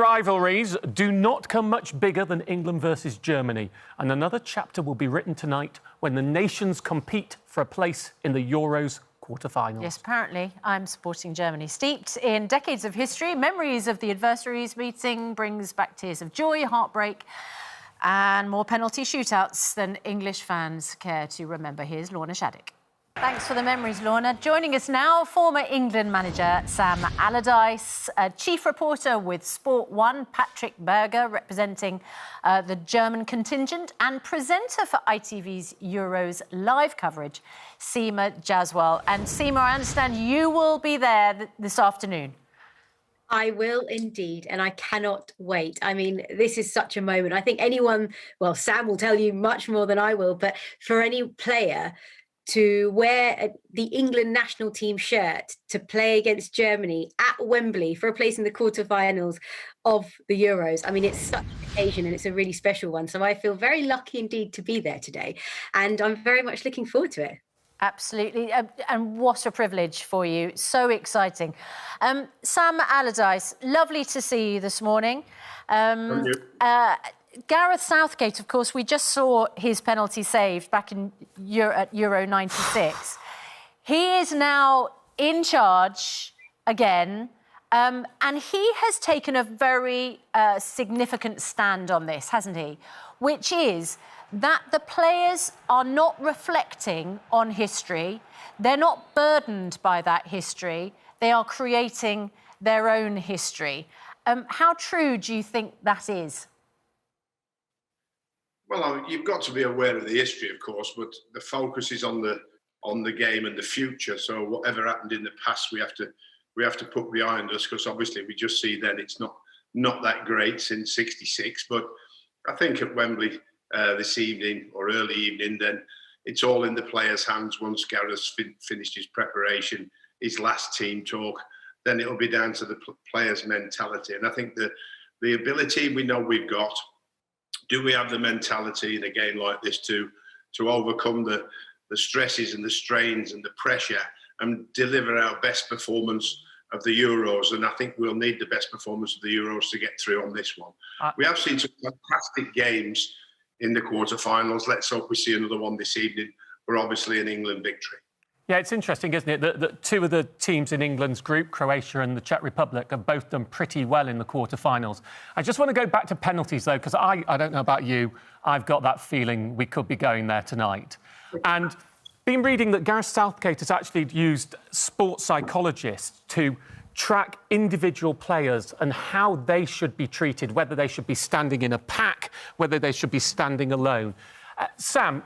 rivalries do not come much bigger than England versus Germany. And another chapter will be written tonight when the nations compete for a place in the Euros quarter-finals. Yes, apparently I'm supporting Germany. Steeped in decades of history, memories of the adversaries meeting brings back tears of joy, heartbreak and more penalty shootouts than English fans care to remember. Here's Lorna Shaddick. Thanks for the memories, Lorna. Joining us now, former England manager Sam Allardyce, chief reporter with Sport 1, Patrick Berger, representing the German contingent, and presenter for ITV's Euros live coverage, Seema Jaswal. And Seema, I understand you will be there this afternoon. I will indeed, and I cannot wait. I mean, this is such a moment. I think anyone, well, Sam will tell you much more than I will, but for any player to wear the England national team shirt to play against Germany at Wembley for a place in the quarterfinals of the Euros. I mean, it's such an occasion and it's a really special one. So I feel very lucky indeed to be there today. And I'm very much looking forward to it. Absolutely. And what a privilege for you. So exciting. Sam Allardyce, lovely to see you this morning. Thank you. Gareth Southgate, of course, we just saw his penalty saved back in Euro 96. He is now in charge again, and he has taken a very significant stand on this, hasn't he? Which is that the players are not reflecting on history. They're not burdened by that history. They are creating their own history. How true do you think that is? Well, you've got to be aware of the history, of course, but the focus is on the game and the future. So whatever happened in the past, we have to put behind us, because obviously we just see then it's not that great since '66. But I think at Wembley this evening or early evening, then it's all in the players' hands. Once Gareth's finished his preparation, his last team talk, then it'll be down to the players' mentality. And I think the ability we know we've got. Do we have the mentality in a game like this to overcome the stresses and the strains and the pressure and deliver our best performance of the Euros? And I think we'll need the best performance of the Euros to get through on this one. We have seen some fantastic games in the quarterfinals. Let's hope we see another one this evening. We're obviously an England victory. Yeah, it's interesting, isn't it, that two of the teams in England's group, Croatia and the Czech Republic, have both done pretty well in the quarterfinals. I just want to go back to penalties, though, because I don't know about you, I've got that feeling we could be going there tonight. And been reading that Gareth Southgate has actually used sports psychologists to track individual players and how they should be treated, whether they should be standing in a pack, whether they should be standing alone. Sam,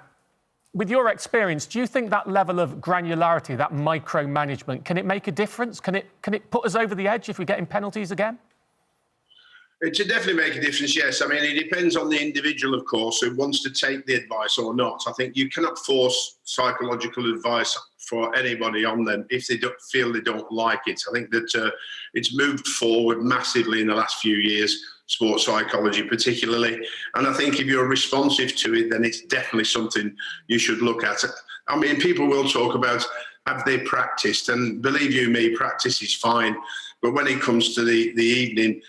with your experience, do you think that level of granularity, that micromanagement, can it make a difference? Can it put us over the edge if we're getting penalties again? It should definitely make a difference, yes. I mean, it depends on the individual, of course, who wants to take the advice or not. I think you cannot force psychological advice for anybody on them if they don't feel they don't like it. I think that it's moved forward massively in the last few years, sports psychology particularly. And I think if you're responsive to it, then it's definitely something you should look at. I mean, people will talk about, have they practiced? And believe you me, practice is fine. But when it comes to the evening,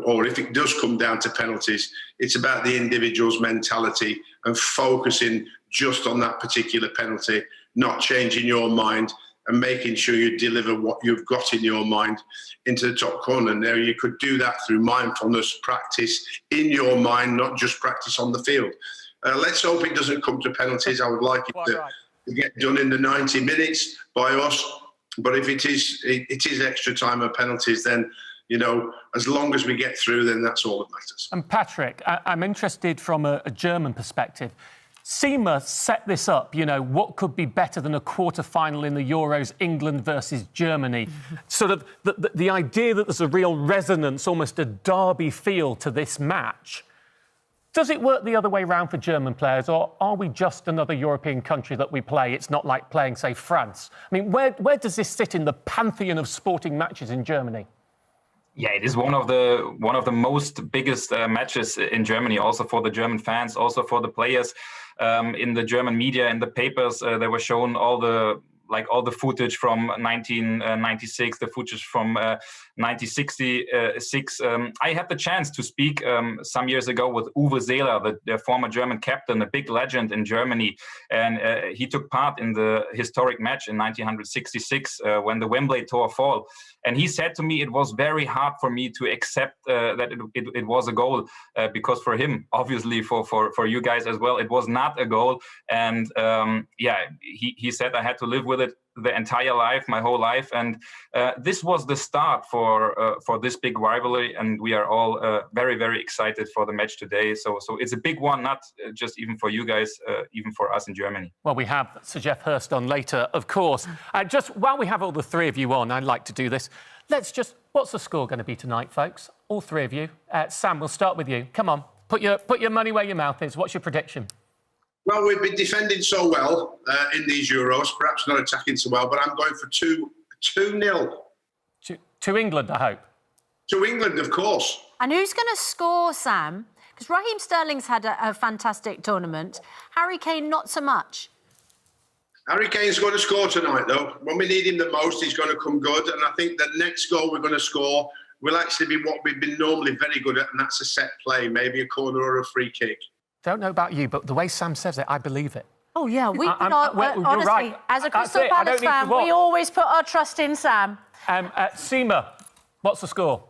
or if it does come down to penalties, it's about the individual's mentality and focusing just on that particular penalty, not changing your mind and making sure you deliver what you've got in your mind into the top corner. Now, you could do that through mindfulness practice in your mind, not just practice on the field. Let's hope it doesn't come to penalties. I would like it to get done in the 90 minutes by us. But if it is extra time of penalties, then, you know, as long as we get through, then that's all that matters. And Patrick, I'm interested from a German perspective. Seema set this up, you know, what could be better than a quarter-final in the Euros, England versus Germany? Sort of the idea that there's a real resonance, almost a derby feel to this match. Does it work the other way around for German players, or are we just another European country that we play? It's not like playing, say, France. I mean, where does this sit in the pantheon of sporting matches in Germany? Yeah, it is one of the most biggest matches in Germany, also for the German fans, also for the players. In the German media, in the papers, they were shown all the like all the footage from 1996, the footage from 1966. I had the chance to speak some years ago with Uwe Seeler, the former German captain, a big legend in Germany, and he took part in the historic match in 1966 when the Wembley tore fall. And he said to me, it was very hard for me to accept that it was a goal, because for him, obviously for you guys as well, it was not a goal. And he said I had to live with it the entire life, my whole life. And this was the start for this big rivalry. And we are all very, very excited for the match today. So it's a big one, not just even for you guys, even for us in Germany. Well, we have Sir Geoff Hurst on later, of course. Just while we have all the three of you on, I'd like to do this. What's the score going to be tonight, folks? All three of you. Sam, we'll start with you. Come on, put your money where your mouth is. What's your prediction? Well, we've been defending so well in these Euros, perhaps not attacking so well, but I'm going for 2-0. To England, I hope. To England, of course. And who's going to score, Sam? Because Raheem Sterling's had a fantastic tournament. Harry Kane, not so much. Harry Kane's going to score tonight, though. When we need him the most, he's going to come good. And I think the next goal we're going to score will actually be what we've been normally very good at, and that's a set play, maybe a corner or a free kick. Don't know about you, but the way Sam says it, I believe it. Oh, yeah. Honestly, right. As a Crystal Palace fan, we always put our trust in Sam. Seema, what's the score?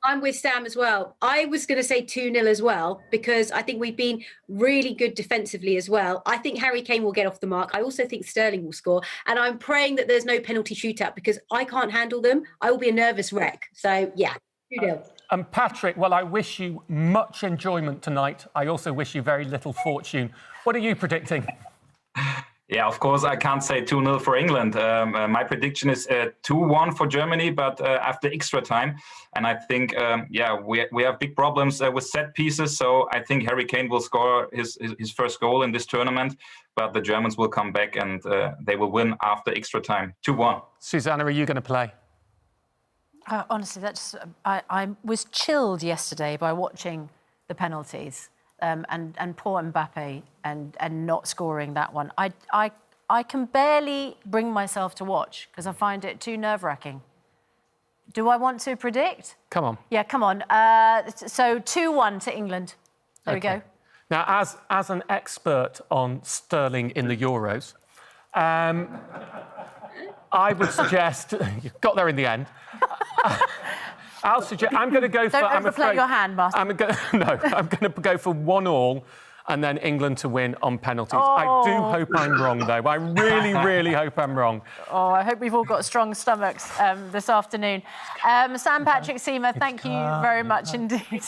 I'm with Sam as well. I was going to say 2-0 as well, because I think we've been really good defensively as well. I think Harry Kane will get off the mark. I also think Sterling will score. And I'm praying that there's no penalty shootout, because I can't handle them. I will be a nervous wreck. So, yeah, 2-0. And Patrick, well, I wish you much enjoyment tonight. I also wish you very little fortune. What are you predicting? Yeah, of course, I can't say 2-0 for England. My prediction is 2-1 for Germany, but after extra time. And I think, we have big problems with set pieces. So I think Harry Kane will score his first goal in this tournament. But the Germans will come back and they will win after extra time. 2-1. Susanna, are you going to play? Honestly, I was chilled yesterday by watching the penalties. And poor Mbappe and not scoring that one. I can barely bring myself to watch because I find it too nerve-wracking. Do I want to predict? Come on. Yeah, come on. So 2-1 to England. There we go. Now, as an expert on Sterling in the Euros, I would suggest you got there in the end. I'm going to go for... Don't overplay your hand, Master. I'm going to go for 1-1 and then England to win on penalties. Oh. I do hope I'm wrong, though. I really, really hope I'm wrong. Oh, I hope we've all got strong stomachs this afternoon. Sam, Patrick, Seema, thank you very much indeed.